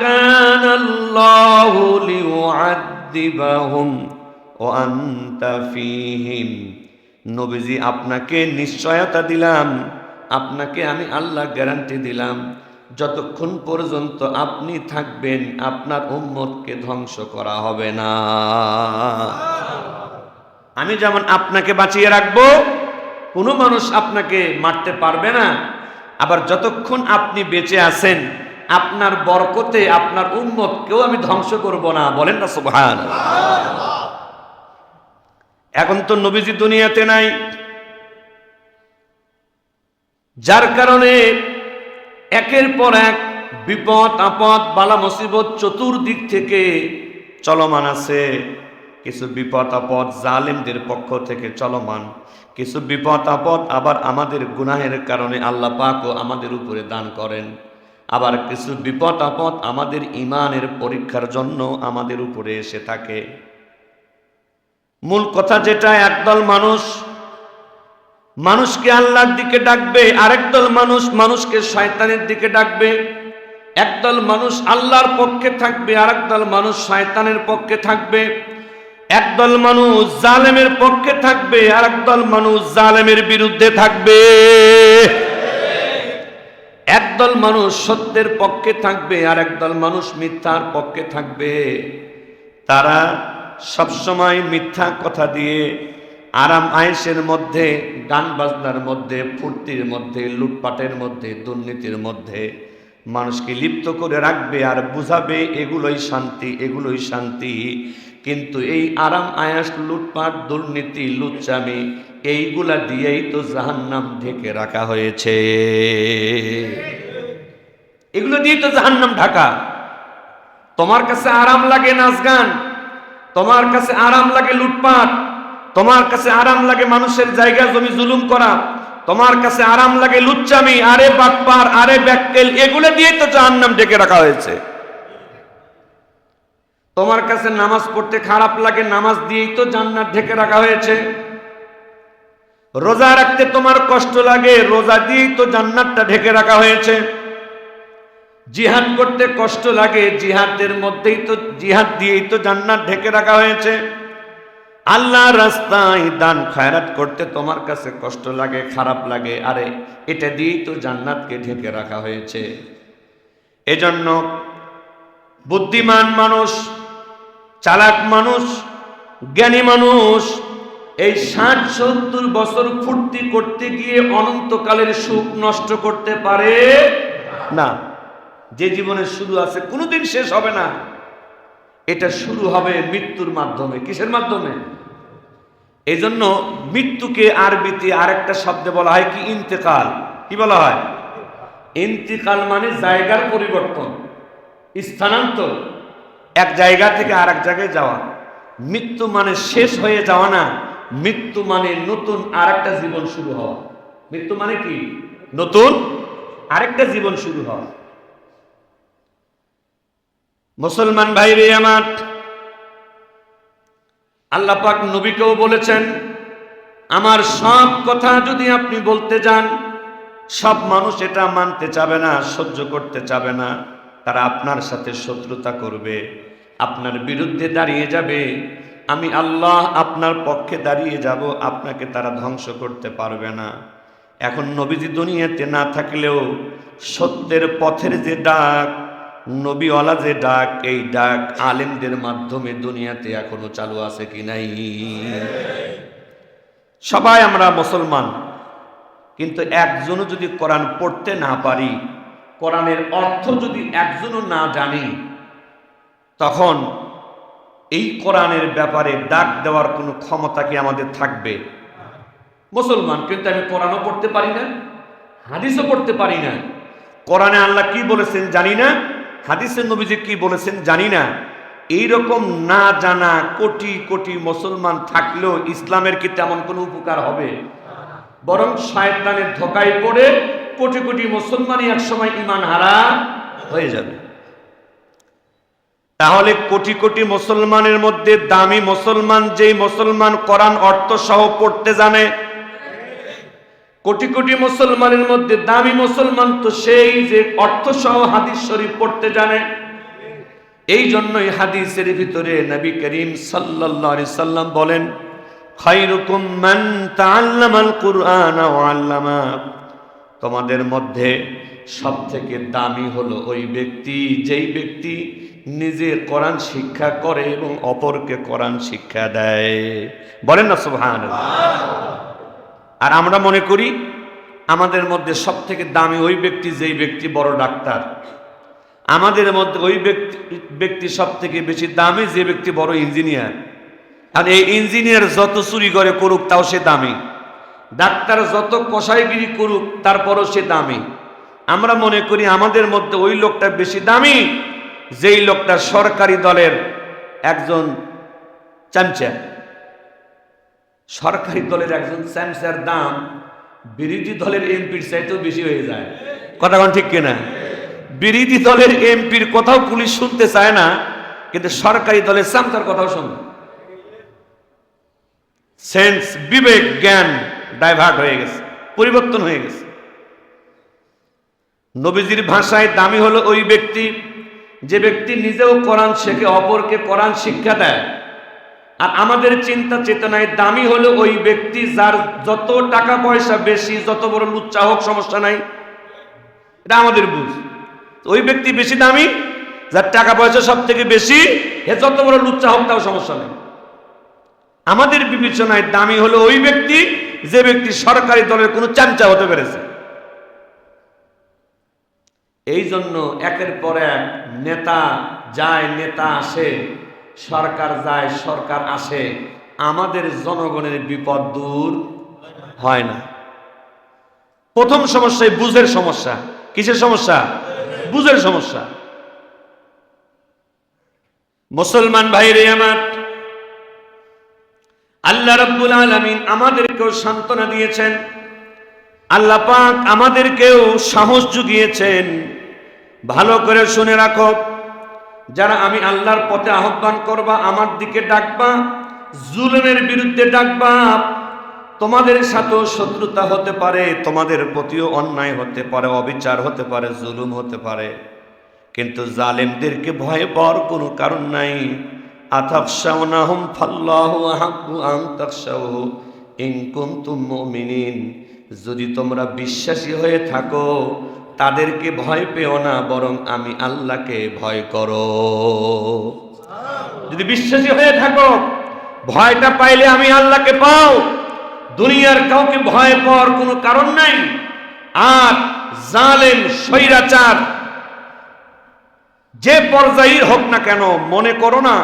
কানাল্লাহু লিউআযিবাহুম ওয়া আনতা ফীহিম। নবীজি আপনাকে নিশ্চয়তা দিলাম, আপনাকে আমি আল্লাহ গ্যারান্টি দিলাম, যতক্ষণ পর্যন্ত আপনি থাকবেন আপনার উম্মতকে ধ্বংস করা হবে না। আমি যেমন আপনাকে বাঁচিয়ে রাখবো, কোনো মানুষ আপনাকে মারতে পারবে না। আবার যতক্ষণ আপনি বেঁচে আছেন আপনার বরকতে আপনার উম্মতকেও আমি ধ্বংস করব না। বলেন না সুবহানাল্লাহ। এখন তো নবীজি দুনিয়াতে নাই, যার কারণে একের পর এক বিপদ আপদ বালা মুসিবত চতুর্দিক থেকে চলমান আছে। কিছু বিপদ আপদ জালেমদের পক্ষ থেকে চলমান, কিছু বিপদ আপদ আবার আমাদের গুনাহের কারণে আল্লাহ পাকও আমাদের উপরে দান করেন। আবার কিছু বিপদ আপদ আমাদের ঈমানের পরীক্ষার জন্য আমাদের উপরে এসে থাকে। মূল কথা যেটা, একদল মানুষ মানুষকে আল্লাহর দিকে ডাকবে, আরেক দল মানুষ মানুষকে শয়তানের দিকে ডাকবে। একদল মানুষ আল্লাহর পক্ষে থাকবে, আরেক দল মানুষ শয়তানের পক্ষে থাকবে। একদল মানুষ জালেমের পক্ষে থাকবে, আরেক দল মানুষ জালেমের বিরুদ্ধে থাকবে। একদল মানুষ সত্যের পক্ষে থাকবে, আর একদল মানুষ মিথ্যার পক্ষে থাকবে। তারা সবসময় মিথ্যা কথা দিয়ে আরাম আয়েশের মধ্যে, গান বাজনার মধ্যে, ফুর্তির মধ্যে, লুটপাটের মধ্যে, দুর্নীতির মধ্যে মানুষকে লিপ্ত করে রাখবে আর বুঝাবে এগুলোই শান্তি, এগুলোই শান্তি। কিন্তু এই আরাম আয়াস, লুটপাট, দুর্নীতি, লুচ্চামি এইগুলা দিয়েই তো জাহান্নাম ঢেকে রাখা হয়েছে। এগুলো দিয়েই তো জাহান্নাম ঢাকা। তোমার কাছে আরাম লাগে নাচ গান, তোমার কাছে আরাম লাগে লুটপাট, তোমার কাছে আরাম লাগে মানুষের জায়গা জমি জুলুম করা, তোমার কাছে আরাম লাগে লুচ্চামি, আরে বাটপার, আরে ব্যাককেল, এগুলো দিয়ে তো জাহান্নাম ঢেকে রাখা হয়েছে। তোমার কাছে নামাজ পড়তে খারাপ লাগে, নামাজ দিয়েই তো জান্নাত ঢেকে রাখা হয়েছে। রোজা রাখতে তোমার কষ্ট লাগে, রোজা দিয়েই তো জান্নাতটা ঢেকে রাখা হয়েছে। জিহাদ করতে কষ্ট লাগে, জিহাদের মধ্যেই তো, জিহাদ দিয়েই তো জান্নাত ঢেকে রাখা হয়েছে। আল্লাহর রাস্তায় দান খায়রাত করতে তোমার কাছে কষ্ট লাগে, খারাপ লাগে, আরে এটা দিয়েই তো জান্নাতকে ঢেকে রাখা হয়েছে। এজন্য বুদ্ধিমান মানুষ, চালাক মানুষ, জ্ঞানী মানুষ এই ৬০-৭০ বছর ফুর্তি করতে গিয়ে অনন্তকালের সুখ নষ্ট করতে পারে না। যে জীবনের শুরু আছে কোনোদিন শেষ হবে না, এটা শুরু হবে মৃত্যুর মাধ্যমে। কিসের মাধ্যমে? এই জন্য মৃত্যুকে আরবিতে আরেকটা শব্দে বলা হয় কি? ইন্তেকাল। কি বলা হয়? ইন্তেকাল মানে জায়গার পরিবর্তন, স্থানান্তর, এক জায়গা থেকে আর এক জায়গায় যাওয়া। মৃত্যু মানে শেষ হয়ে যাওয়া না, মৃত্যু মানে নতুন আরেকটা জীবন শুরু হওয়া। মৃত্যু মানে কি? নতুন আরেকটা জীবন শুরু হওয়া। মুসলমান ভাইরে আমার, আল্লাহ পাক নবীকেও বলেছেন, আমার সব কথা যদি আপনি বলতে যান, সব মানুষ এটা মানতে চাবে না, সহ্য করতে চাবে না। তারা আপনার সাথে শত্রুতা করবে, আপনার বিরুদ্ধে দাঁড়িয়ে যাবে। আমি আল্লাহ আপনার পক্ষে দাঁড়িয়ে যাব, আপনাকে তারা ধ্বংস করতে পারবে না। এখন নবীজি দুনিয়াতে না থাকলেও সত্যের পথের যে ডাক, নবীওয়ালা যে ডাক, এই ডাক আলেমদের মাধ্যমে দুনিয়াতে এখনো চালু আছে কি নাই? সবাই আমরা মুসলমান, কিন্তু একজনও যদি কোরআন পড়তে না পারি, কোরআনের অর্থ যদি একজনও না জানি, তখন এই কোরআনের ব্যাপারে ডাক দেওয়ার কোনো ক্ষমতা কি আমাদের থাকবে? মুসলমান, কিন্তু আমি কোরআনও পড়তে পারি না, হাদিসও পড়তে পারি না। কোরআনে আল্লাহ কি বলেছেন জানি না, হাদিসে নবীজি কি বলেছেন জানি না। এইরকম না জানা কোটি কোটি মুসলমান থাকলেও ইসলামের কি তেমন কোনো উপকার হবে? বরং শয়তানের ধোঁকায় পড়ে কোটি কোটি মুসলমানই একসময় ঈমান হারা হয়ে যাবে। তাহলে কোটি কোটি মুসলমানের মধ্যে দামি মুসলমান যেই মুসলমান কোরআন অর্থ সহ পড়তে জানে। কোটি কোটি মুসলমানের মধ্যে দামি মুসলমান তো সেই যে অর্থ সহ হাদিস শরীফ পড়তে জানে। এই জন্যই হাদিসের ভিতরে নবী করিম সাল্লাল্লাহু আলাইহি সাল্লাম বলেন, খায়রুকুম মান তাআল্লামাল কুরআন ওয়া আল্লামা। তোমাদের মধ্যে সব থেকে দামি হলো ওই ব্যক্তি যেই ব্যক্তি নিজে কোরআন শিক্ষা করে এবং অপরকে কোরআন শিক্ষা দেয়। বলেন না সুবহানাল্লাহ। আর আমরা মনে করি আমাদের মধ্যে সব থেকে দামি ওই ব্যক্তি যেই ব্যক্তি বড় ডাক্তার, আমাদের মধ্যে ওই ব্যক্তি সব থেকে বেশি দামি যে ব্যক্তি বড় ইঞ্জিনিয়ার। আর এই ইঞ্জিনিয়ার যত চুরি করে করুক তাও সে দামি, ডাক্তার যত কসাইগিরি করুক তারপরও সে দামি। আমরা মনে করি আমাদের মধ্যে ওই লোকটা বেশি দামি যেই লোকটা সরকারি দলের একজন চামচা। সরকারি দলের একজন চামচার দাম বিরোধী দলের এমপির চাইতেও বেশি হয়ে যায়। কথা কোন ঠিক কিনা? বিরোধী দলের এমপির কথাও পুলিশ শুনতে চায় না, কিন্তু সরকারি দলের চামচার কথাও শুনে। সেন্স, বিবেক, জ্ঞান ডাইভার্ট হয়ে গেছে, পরিবর্তন হয়ে গেছে। নবীজির ভাষায় দামি হলো ওই ব্যক্তি যে ব্যক্তি নিজেও কোরআন শেখে, অপরকে কোরআন শিক্ষা দেয়। আর আমাদের চিন্তা চেতনায় দামি হলো ওই ব্যক্তি যার যত টাকা পয়সা বেশি, যত বড় লুচ্চা হোক সমস্যা নাই, এটা আমাদের বুঝ। ওই ব্যক্তি বেশি দামি যার টাকা পয়সা সব থেকে বেশি, হে যত বড় লুচ্চা হোক তাও সমস্যা নেই। আমাদের বিবেচনায় দামি হলো ওই ব্যক্তি যে ব্যক্তি সরকারি দলের কোনো চামচা হতে পেরেছে। এই জন্য একের পর এক নেতা যায়, নেতা আসে, সরকার যায়, সরকার আসে, আমাদের জনগণের বিপদ দূর হয় না। প্রথম সমস্যা বুঝের সমস্যা। কিসের সমস্যা? বুঝের সমস্যা। মুসলমান ভাইরে আমার, আল্লাহ রাব্বুল আলামিন আমাদেরকেও সান্ত্বনা দিয়েছেন, আল্লাহ পাক আমাদেরকেও সাহস জুগিয়েছেন। ভালো করে শুনে রাখো, যারা আমি আল্লাহর পথে আহ্বান করবা, আমার দিকে ডাকবা, জুলুমের বিরুদ্ধে ডাকবা, তোমাদের সাথেও শত্রুতা হতে পারে, তোমাদের প্রতিও অন্যায় হতে পারে, অবিচার হতে পারে, জুলুম হতে পারে, কিন্তু জালেমদেরকে ভয় পাওয়ার কোনো কারণ নাই। আতাখশাউনাহুম ফাল্লাহু আহাক্কু আন তাখশাউহু ইন কুনতুম মুমিনিন। যদি তোমরা বিশ্বাসী হয়ে থাকো তাদেরকে ভয় পেও না, বরং আমি আল্লাহকে ভয় করো। যদি বিশ্বাসী হয়ে থাকো, ভয়টা পাইলে আমি আল্লাহকে পাও, দুনিয়ার কাউকে ভয় পাওয়ার কোনো কারণ নাই। আর জালেম, স্বৈরাচার যে পর্যায়ের হোক না কেন, মনে করো না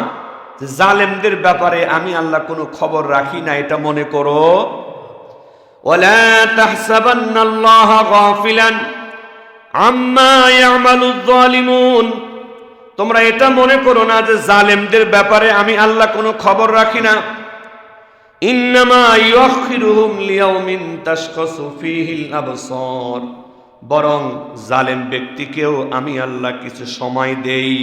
যে জালেমদের ব্যাপারে আমি আল্লাহ কোনো খবর রাখি না, এটা মনে করো। ওয়ালা তাহসাবান্নাল্লাহা গাফিলান আম্মা ইয়ামালুয যালিমুন। তোমরা এটা মনে করো না যে জালেমদের ব্যাপারে আমি আল্লাহ কোনো খবর রাখি না। ইন্নামা ইউআখিরুহুম লিয়াউমিন তাশখাসু ফীহিল আবসার। বরং জালেম ব্যক্তিকেও আমি আল্লাহ কিছু সময় দেই,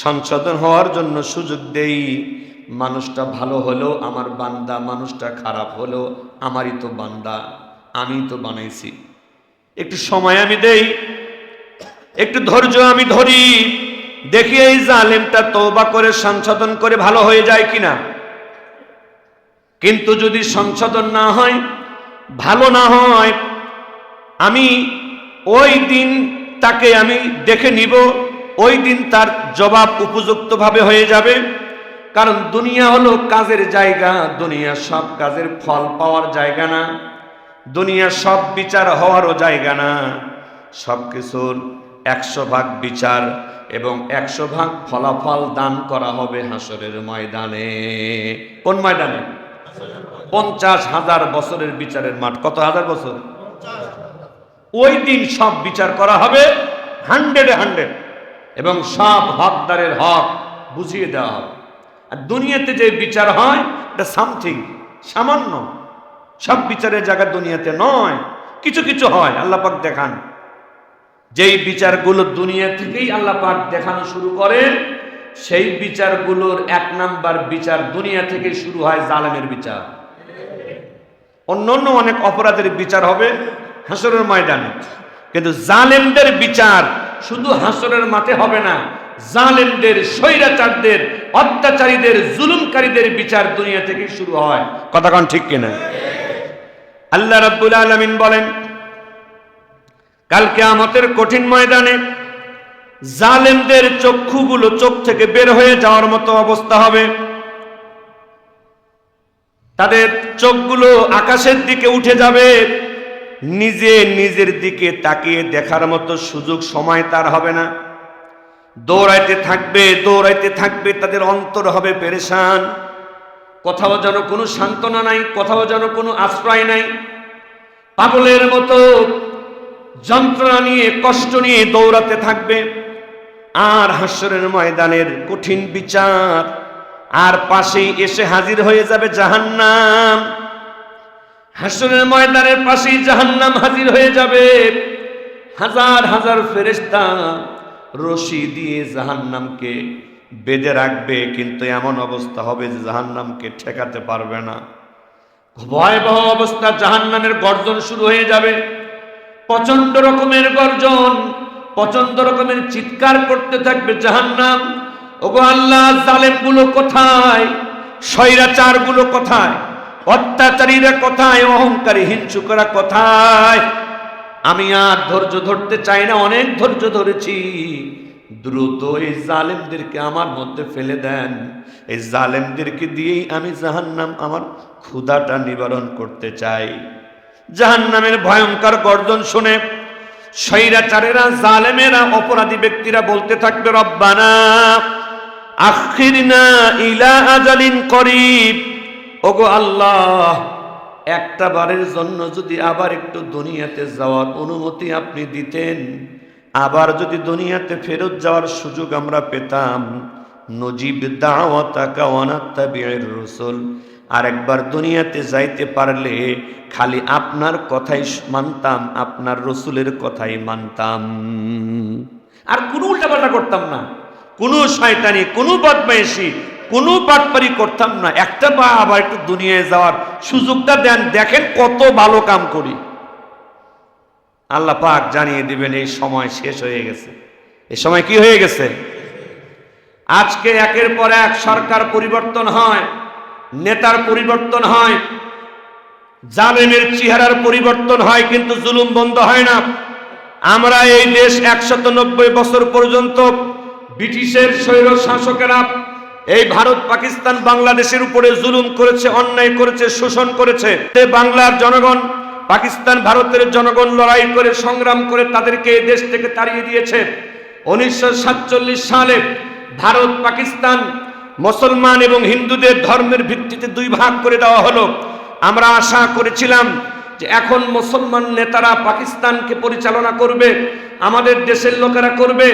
সংশোধন হওয়ার জন্য সুযোগ দেই। মানুষটা ভালো হলো আমার বান্দা, মানুষটা খারাপ হলো আমারই তো বান্দা, আমি তো বানাইছি। একটু সময় আমি দেই, একটু ধৈর্য আমি ধরি, দেখি এই জালেমটা তওবা করে সংশোধন করে ভালো হয়ে যায় কিনা। কিন্তু যদি সংশোধন না হয়, ভালো না হয়, আমি ওই দিন তাকে আমি দেখে নিব, ওই দিন তার জবাব উপযুক্তভাবে হয়ে যাবে। কারণ দুনিয়া হলো কাজের জায়গা, দুনিয়া সব কাজের ফল পাওয়ার জায়গা না, দুনিয়া সব বিচার হওয়ারও জায়গা না। সব কিছুর 100% বিচার এবং 100% ফলাফল দান করা হবে হাসরের ময়দানে। কোন ময়দানে? 50,000 বছরের বিচারের মাঠ। কত হাজার বছর? ওই দিন সব বিচার করা হবে 100 এবং সব হকদারের হক বুঝিয়ে দেওয়া হবে। আর দুনিয়াতে যে বিচার হয় এটা সামথিং, সামান্য। সব বিচারের জায়গা দুনিয়াতে নয়, কিছু কিছু হয়। আল্লাহ পাক দেখান যেই বিচারগুলো দুনিয়া থেকেই আল্লাহ পাক দেখানো শুরু করেন, সেই বিচারগুলোর 1 নাম্বার বিচার দুনিয়া থেকে শুরু হয়, জালেমের বিচার। অন্যান্য অনেক অপরাধের বিচার হবে হাসরের ময়দানে, কিন্তু জালেমদের বিচার শুধু হাসরের মাঠে হবে না। জালেমদের, স্বৈরাচারদের, অত্যাচারীদের, জুলুমকারীদের বিচার দুনিয়া থেকে শুরু হয়। কথা কোন ঠিক কিনা? আল্লাহ রাব্বুল আলামিন বলেন, কাল কিয়ামতের কঠিন ময়দানে জালেমদের চক্ষুগুলো চোখ থেকে বের হয়ে যাওয়ার মতো অবস্থা হবে। তাদের চোখগুলো আকাশের দিকে উঠে যাবে, নিজের দিকে তাকিয়ে দেখার মতো সুযোগ সময় তার হবে না। দৌড়াইতে থাকবে, তাদের অন্তর হবে পেরেশান। কোথাও যেন কোনো সান্ত্বনা নাই, কোথাও যেন কোনো আশ্রয় নাই। পাগলের মতো যন্ত্রণা নিয়ে, কষ্ট নিয়ে দৌড়াতে থাকবে। আর হাসরের ময়দানের কঠিন বিচার, আর পাশেই এসে হাজির হয়ে যাবে জাহান্নাম। হাসরের ময়দানের পাশেই জাহান্নাম হাজির হয়ে যাবে। হাজার হাজার ফেরেশতা রশি দিয়ে জাহান্নামকে বেঁধে রাখবে, কিন্তু এমন অবস্থা হবে যে জাহান্নামকে ঠেকাতে পারবে না। ভয়াবহ অবস্থা, জাহান্নামের গর্জন শুরু হয়ে যাবে। প্রচন্ড রকমের গর্জন, প্রচন্ড রকমের চিৎকার করতে থাকবে জাহান্নাম। ওগো আল্লাহ, জালেমগুলো কোথায়? স্বৈরাচারগুলো কোথায়? অত্যাচারীরা কোথায়? অহংকারী হিংসুকরা কোথায়? আমি আর ধৈর্য ধরতে চাই না, অনেক ধৈর্য ধরেছি। দ্রুত এই জালেমদেরকে আমার মধ্যে ফেলে দেন। এই জালেমদেরকে দিয়েই আমি জাহান্নাম, আমার ক্ষুধাটা নিবারণ করতে চাই। জাহান্নামের ভয়ঙ্কর গর্জন শুনে স্বৈরাচারেরা, জালেমেরা, অপরাধী ব্যক্তিরা বলতে থাকবে, রব্বানা আখিরনা ইলা আজালিন করিব। ওগো আল্লাহ, একটা বারের জন্য যদি আবার একটু দুনিয়াতে যাওয়ার অনুমতি আপনি দিতেন, আবার যদি দুনিয়াতে ফেরত যাওয়ার সুযোগ আমরা পেতাম, নজিব দাওয়াতাকা ওয়া নাত্তাবিউর রাসূল, আর একবার দুনিয়াতে যাইতে পারলে খালি আপনার কথাই মানতাম, আপনার রসুলের কথাই মানতাম, আর কোনো উল্টাপাল্টা করতাম না, কোনো শয়তানি, কোনো বদমাইশি, কোনো বাটপারি করতাম না। একটা বা আবার একটু দুনিয়ায় যাওয়ার সুযোগটা দেন, দেখেন কত ভালো কাম করি। আল্লাহ পাক জানিয়ে দিবেন এই সময় শেষ হয়ে গেছে। এই সময় কি হয়ে গেছে? আজকে একের পর এক সরকার পরিবর্তন হয়, নেতার পরিবর্তন হয়, জালেমের চেহারার পরিবর্তন হয়, কিন্তু জুলুম বন্ধ হয় না। আমরা এই দেশ 190 বছর পর্যন্ত ব্রিটিশের স্বৈর শাসকেরা এই ভারত, পাকিস্তান, বাংলাদেশের উপরে জুলুম করেছে, অন্যায় করেছে, শোষণ করেছে। বাংলার জনগণ, পাকিস্তান, ভারতের জনগণ লড়াই করে, সংগ্রাম করে তাদেরকে এই দেশ থেকে তাড়িয়ে দিয়েছে। 1947 সালে ভারত, পাকিস্তান, মুসলমান এবং হিন্দুদের ধর্মের ভিত্তিতে দুই ভাগ করে দেওয়া হলো। আমরা আশা করেছিলাম যে এখন মুসলমান নেতারা পাকিস্তানকে পরিচালনা করবে, আমাদের দেশের লোকেরা করবে।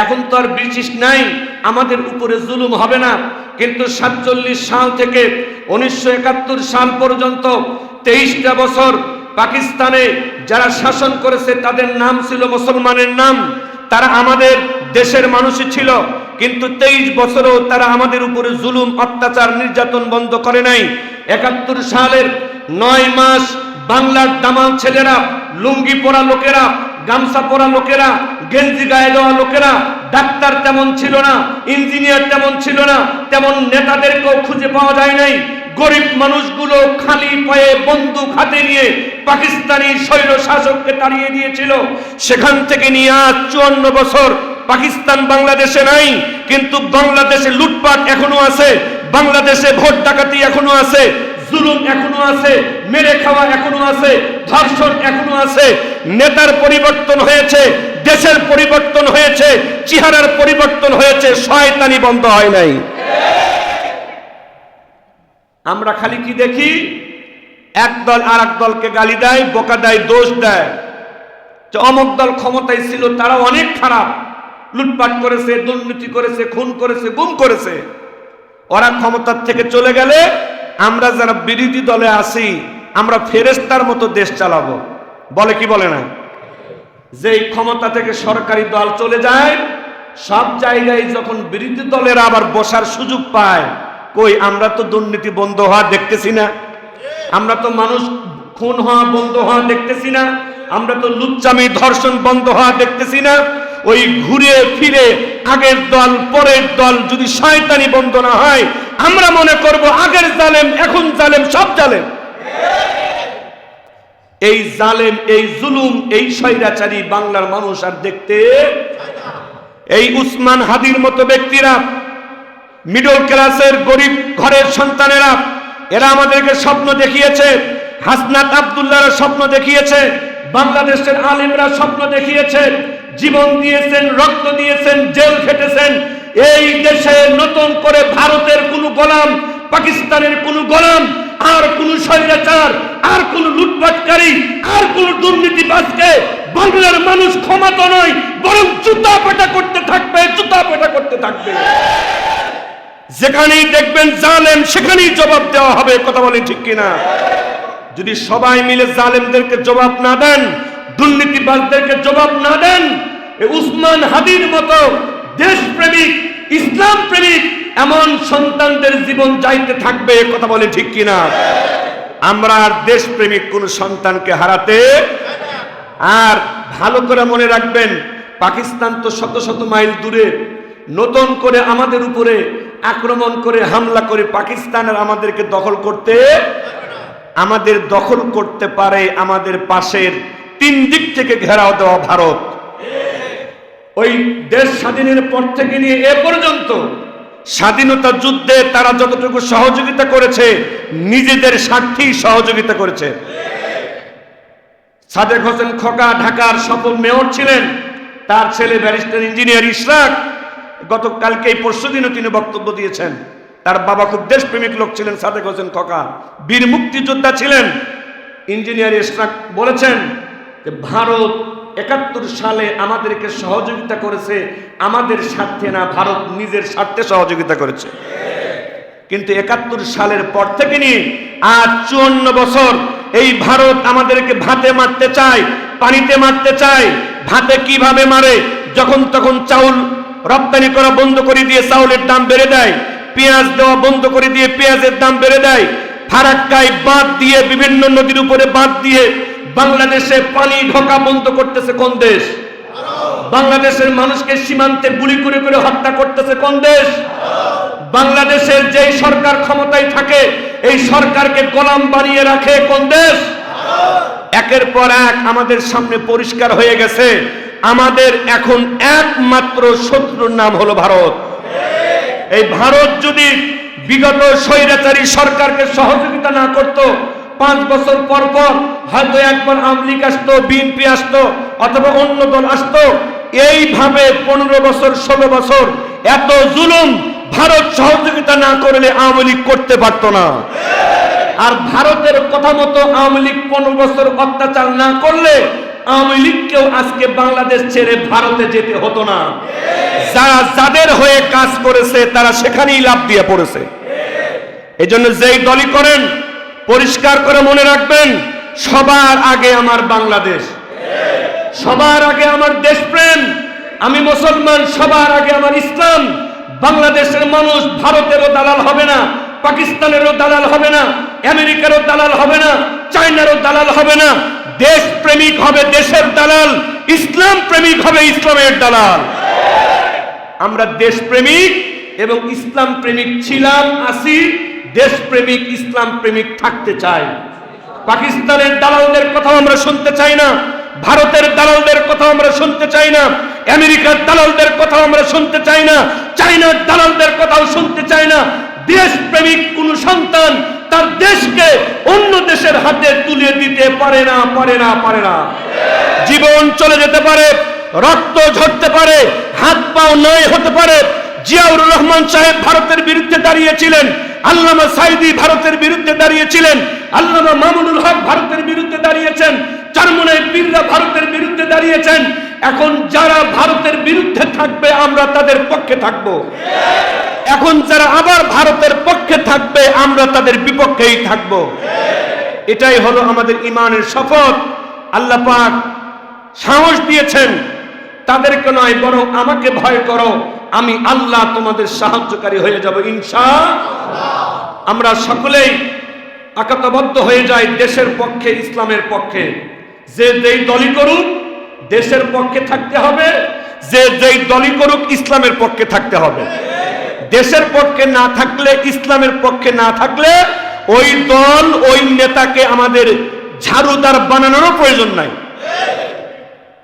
এখন তো আর ব্রিটিশ নাই, আমাদের উপরে জুলুম হবে না। কিন্তু 47 সাল থেকে 1971 সাল পর্যন্ত 23টা বছর পাকিস্তানে যারা শাসন করেছে তাদের নাম ছিল মুসলমানের নাম, তারা আমাদের দেশের মানুষই ছিল। কিন্তু 23 বছরও তারা আমাদের উপরে জুলুম, অত্যাচার, নির্যাতন বন্ধ করে নাই। 71 সালের 9 মাস বাংলার দামাল ছেলেরা, লুঙ্গি পরা লোকেরা, গামছা পরা লোকেরা, গেঞ্জি গায়ে দেওয়া লোকেরা, ডাক্তার তেমন ছিল না, ইঞ্জিনিয়ার তেমন ছিল না, তেমন নেতাদেরকেও খুঁজে পাওয়া যায় নাই। গরিব মানুষগুলো খালি পায়ে বন্দুক হাতে নিয়ে পাকিস্তানি স্বৈর শাসককে তাড়িয়ে দিয়েছিল। সেখান থেকে নিয়ে আজ 54 বছর পাকিস্তান বাংলাদেশে নাই, কিন্তু বাংলাদেশে লুটপাট এখনো আছে, বাংলাদেশে ভোট ডাকাতি এখনো আছে, জুলুম এখনো আছে, মেরে খাওয়া এখনো আছে, ধর্ষণ এখনো আছে। নেতার পরিবর্তন হয়েছে, দেশের পরিবর্তন হয়েছে, চেহারার পরিবর্তন হয়েছে, শয়তানি বন্ধ হয় নাই। আমরা খালি কি দেখি? এক দল আর এক দলকে গালি দেয়, বোকা দেয়, দোষ দেয় যে অমুক দল ক্ষমতায় ছিল, তারা অনেক খারাপ, লুটপাট করেছে, দুর্নীতি করেছে, খুন করেছে, গুম করেছে। ওরা ক্ষমতার থেকে চলে গেলে আমরা যারা বিরোধী দলে আছি, আমরা ফেরেশতার মতো দেশ চালাবো, বলে কি বলে না? যেই ক্ষমতা থেকে সরকারি দল চলে যায়, সব জায়গায় যখন বিরোধী দলের আবার বসার সুযোগ পায়, কই আমরা তো দুর্নীতি বন্ধ হওয়া দেখতেছি না, আমরা তো মানুষ খুন হওয়া বন্ধ হওয়া দেখতেছি না, আমরা তো লুচ্চামি, ধর্ষণ বন্ধ হওয়া দেখতেছি না। ওই ঘুরে ফিরে আগের দল পরের দল যদি শয়তানি বন্ধ না হয়, আমরা মনে করব আগের জালেম, এখন জালেম, সব জালেম। এই জালেম, এই জুলুম, এই স্বৈরাচারী বাংলার মানুষ আর দেখতে। এই উসমান হাদির মতো ব্যক্তিরা, মিডল ক্লাসের গরিব ঘরের সন্তানেরা, এরা আমাদেরকে স্বপ্ন দেখিয়েছে। হাসনাত আব্দুল্লাহরা স্বপ্ন দেখিয়েছে, বাংলাদেশের আলেমরা স্বপ্ন দেখিয়েছে, জীবন দিয়েছেন, রক্ত দিয়েছেন, জেল খেটেছেন। এই দেশে নতুন করে ভারতের কোনো গোলাম, পাকিস্তানের কোনো গোলাম, আর কোন স্বৈরাচার, আর কোন লুটপাটকারী, আর কোন দুর্নীতিবাজকে বাংলার মানুষ ক্ষমতা নয়, বরং জুতা পেটা করতে থাকবে, জুতা পেটা করতে থাকবে। যেখানেই দেখবেন জালেম, সেখানেই জবাব দেওয়া হবে। কথা বলেন ঠিক কিনা? যদি সবাই মিলে জালেমদেরকে জবাব না দেন, দুর্নীতিবাজদেরকে জবাব না দেন, উসমান হাদির মতো দেশপ্রেমিক, ইসলাম প্রেমিক এমন সন্তানদের জীবন যাইতে থাকবে। কথা বলে ঠিক কিনা? আমরা আর দেশপ্রেমিক কোন সন্তানকে হারাতে। আর ভালো করে মনে রাখবেন, পাকিস্তান তো শত শত মাইল দূরে, নতুন করে আমাদের উপরে আক্রমণ করে হামলা করে পাকিস্তানের আমাদেরকে দখল করতে, আমাদের দখল করতে পারে আমাদের পাশের 3 দিক থেকে ঘেরাও দেওয়া ভারত। ওই দেশ স্বাধীনের পর থেকে নিয়ে এ পর্যন্ত স্বাধীনতা যুদ্ধে তারা যতটুকু সহযোগিতা করেছে, নিজেদের স্বার্থেই সহযোগিতা করেছে। সাদেক হোসেন খোকা ঢাকার সফল মেয়র ছিলেন, তার ছেলে ব্যারিস্টার ইঞ্জিনিয়ার ইশরাক গতকালকে পরশুদিনও তিনি বক্তব্য দিয়েছেন। তার বাবা খুব দেশপ্রেমিক লোক ছিলেন, সাদেক হোসেন খোকা বীর মুক্তিযোদ্ধা ছিলেন। ইঞ্জিনিয়ার ইশরাক বলেছেন যে ভারত 71 সালে আমাদেরকে সহযোগিতা করেছে আমাদের স্বার্থে না, ভারত নিজের স্বার্থে সহযোগিতা করেছে। কিন্তু 71 সালের পর থেকে নিয়ে আজ 54 বছর এই ভারত আমাদেরকে ভাতে মারতে চায়, পানিতে মারতে চায়। ভাতে কিভাবে মারে? যখন তখন চাউল রপ্তানি করা বন্ধ করে দিয়ে চাউলের দাম বেড়ে দেয়, পেঁয়াজ দেওয়া বন্ধ করে দিয়ে পেঁয়াজের দাম বেড়ে দেয়, ফারাক্কায় বাঁধ দিয়ে, বিভিন্ন নদীর উপরে বাঁধ দিয়ে বাংলাদেশে পানি ঢোকা বন্ধ করতেছে কোন দেশ? বাংলাদেশের মানুষকে সীমান্তে গুলি করে করে হত্যা করতেছে কোন দেশ? বাংলাদেশের যেই সরকার ক্ষমতায় থাকে এই সরকারকে গোলাম বানিয়ে রাখে কোন দেশ? একের পর এক আমাদের সামনে পরিষ্কার হয়ে গেছে, আমাদের এখন একমাত্র শত্রুর নাম হলো ভারত। এই ভারত যদি বিগত স্বৈরাচারী সরকারকে সহযোগিতা না করত, 5 বছর পর পর হয়তো একবার আওয়ামী লীগ আসতো, বিএনপি আসতো, অথবা অন্য দল আসতো। এইভাবে 15 বছর 16 বছর এত জুলুম ভারত সহযোগিতা না করলে আওয়ামী লীগ করতে পারত না। আর ভারতের কথা মতো আওয়ামী লীগ 15 বছর অত্যাচার না করলে আওয়ামী লীগকেও আজকে বাংলাদেশ ছেড়ে ভারতে যেতে হতো না। যারা যাদের হয়ে কাজ করেছে তারা সেখানেই লাফ দিয়ে পড়েছে। এই জন্য যেই দলই করেন পরিষ্কার করে মনে রাখবেন, সবার আগে আমার বাংলাদেশ, সবার আগে আমার দেশপ্রেম। আমি মুসলমান, সবার আগে আমার ইসলাম। বাংলাদেশের মানুষ ভারতেরও দালাল হবে না, পাকিস্তানেরও দালাল হবে না, আমেরিকারও দালাল হবে না, চায়নারও দালাল হবে না। দেশ প্রেমিক হবে দেশের দালাল, ইসলাম প্রেমিক হবে ইসলামের দালাল। আমরা দেশ প্রেমিক এবং ইসলাম প্রেমিক ছিলাম, আছি, দেশ প্রেমিক ইসলাম প্রেমিক থাকতে চাই। পাকিস্তানের দালালদের কথা আমরা শুনতে চাই না, ভারতের দালালদের কথা আমরা শুনতে চাই না, আমেরিকার দালালদের কথা আমরা শুনতে চাই না, চায়নার দালালদের কথাও শুনতে চাই না। দেশ প্রেমিক কোন সন্তান তার দেশকে অন্য দেশের হাতে তুলে দিতে পারে না, পারে না, পারে না। জীবন চলে যেতে পারে, রক্ত ঝরতে পারে, হাত পাও নাই হতে পারে। জিয়াউর রহমান সাহেব ভারতের বিরুদ্ধে দাঁড়িয়েছিলেন, আল্লামা সাইদি ভারতের বিরুদ্ধে দাঁড়িয়েছিলেন, আল্লামা মামুনুল হক ভারতের বিরুদ্ধে দাঁড়িয়েছেন, চরমনাই পীররা ভারতের বিরুদ্ধে দাঁড়িয়েছেন। এখন যারা ভারতের বিরুদ্ধে থাকবে আমরা তাদের পক্ষে থাকব। এখন যারা আবার ভারতের পক্ষে থাকবে আমরা তাদের বিপক্ষেই থাকব। এটাই হলো আমাদের ঈমানের শপথ। আল্লাহ পাক সাহস দিয়েছেন, তাদেরকে নয় বরং আমাকে ভয় করো, আমি আল্লাহ তোমাদের সাহায্যকারী হয়ে যাব ইনশাআল্লাহ। আমরা সকলেই একাত্মবদ্ধ হয়ে যাই দেশের পক্ষে, ইসলামের পক্ষে। যে যেই দলই করুক দেশের পক্ষে থাকতে হবে, যে যেই দলই করুক ইসলামের পক্ষে থাকতে হবে। দেশের পক্ষে না থাকলে, ইসলামের পক্ষে না থাকলে ওই দল, ওই নেতাকে আমাদের ঝাড়ুদার বানানোরও প্রয়োজন নাই।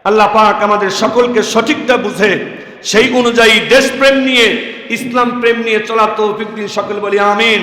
আল্লাহ পাক আমাদের সকলকে সঠিকটা বুঝে সেই অনুযায়ী দেশপ্রেম নিয়ে, ইসলাম প্রেম নিয়ে চলার তৌফিক দিন। সকল বলি আমিন।